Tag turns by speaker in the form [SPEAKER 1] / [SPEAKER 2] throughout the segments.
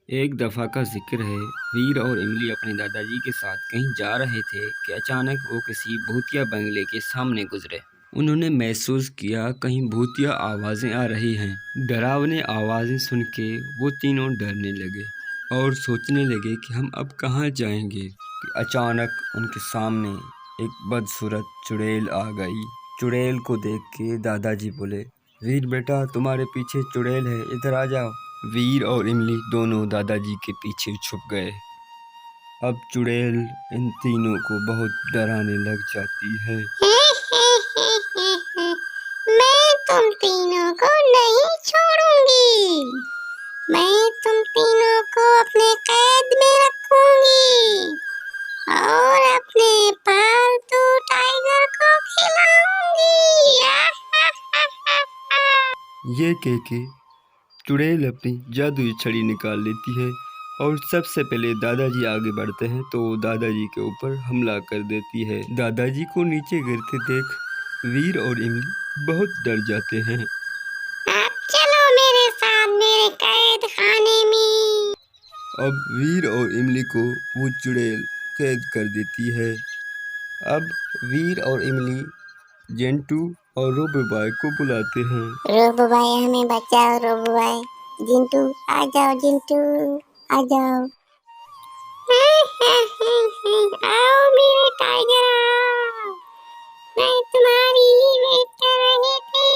[SPEAKER 1] एक दफ़ा का जिक्र है। वीर और इमली अपने दादाजी के साथ कहीं जा रहे थे कि अचानक वो किसी भूतिया बंगले के सामने गुजरे। उन्होंने महसूस किया कहीं भूतिया आवाज़ें आ रही हैं। डरावनी आवाज़ें सुन के वो तीनों डरने लगे और सोचने लगे कि हम अब कहाँ जाएंगे कि अचानक उनके सामने एक बदसूरत चुड़ैल आ गई। चुड़ैल को देख के दादाजी बोले, वीर बेटा, तुम्हारे पीछे चुड़ैल है, इधर आ जाओ। वीर और इमली दोनों दादाजी के पीछे छुप गए। अब चुड़ैल इन तीनों को बहुत डराने लग जाती है।
[SPEAKER 2] मैं तुम तीनों को नहीं छोड़ूंगी। मैं तुम तीनों को अपने कैद में रखूंगी और अपने पालतू टाइगर को खिलाऊंगी।
[SPEAKER 1] ये कह के चुड़ैल अपनी जादुई छड़ी निकाल लेती है और सबसे पहले दादाजी आगे बढ़ते हैं तो दादाजी के ऊपर हमला कर देती है। दादाजी को नीचे गिरते देख वीर और इमली बहुत डर जाते हैं।
[SPEAKER 2] अब चलो मेरे साथ मेरे कैद खाने में।
[SPEAKER 1] अब वीर और इमली को वो चुड़ैल कैद कर देती है। अब वीर और इमली जेंटू और रोबोबाई को बुलाते हैं।
[SPEAKER 2] रोबोबाई, हमें बचाओ रोबोबाई। जिंटू आ जाओ, जिंटू आ जाओ। आओ मेरे टाइगर आओ। मैं तुम्हारी ही वेट कर रही थी।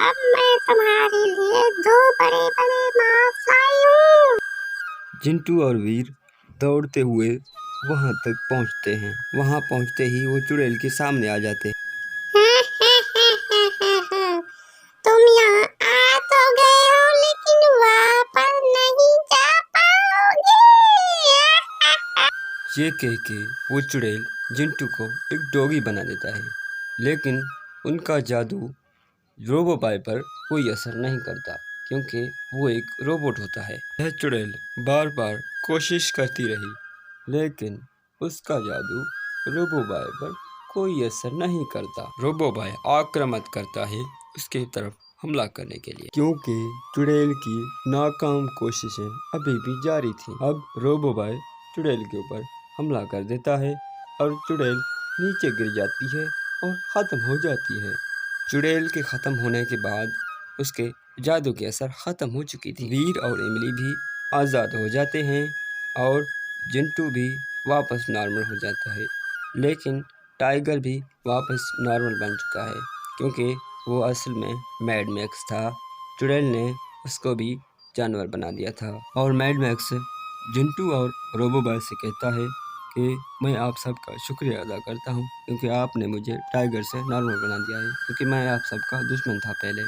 [SPEAKER 2] अब मैं तुम्हारे लिए दो बड़े बड़े मांस लाई हूँ।
[SPEAKER 1] जिंटू और वीर दौड़ते हुए वहां तक पहुंचते हैं। वहां पहुंचते ही वो चुड़ैल के सामने आ जाते हैं।
[SPEAKER 2] तुम यहाँ आ तो गए हो लेकिन वापस नहीं जा पाओगे।
[SPEAKER 1] ये कह के वो चुड़ैल जिंटू को एक डॉगी बना देता है, लेकिन उनका जादू रोबोपाई पर कोई असर नहीं करता क्योंकि वो एक रोबोट होता है। यह चुड़ैल बार बार कोशिश करती रही, लेकिन उसका जादू रोबोबाई पर कोई असर नहीं करता। रोबोबाई आक्रामक करता है उसके तरफ हमला करने के लिए, क्योंकि चुड़ैल की नाकाम कोशिशें अभी भी जारी थी। अब रोबोबाई चुड़ैल के ऊपर हमला कर देता है और चुड़ैल नीचे गिर जाती है और ख़त्म हो जाती है। चुड़ैल के ख़त्म होने के बाद उसके जादू के असर ख़त्म हो चुकी थी। वीर और इमली भी आज़ाद हो जाते हैं और जिंटू भी वापस नॉर्मल हो जाता है, लेकिन टाइगर भी वापस नॉर्मल बन चुका है क्योंकि वो असल में मैड मैक्स था। चुड़ैल ने उसको भी जानवर बना दिया था और मैड मैक्स जिंटू और रोबोबाई से कहता है कि मैं आप सबका शुक्रिया अदा करता हूँ क्योंकि आपने मुझे टाइगर से नॉर्मल बना दिया है, क्योंकि मैं आप सबका दुश्मन था पहले।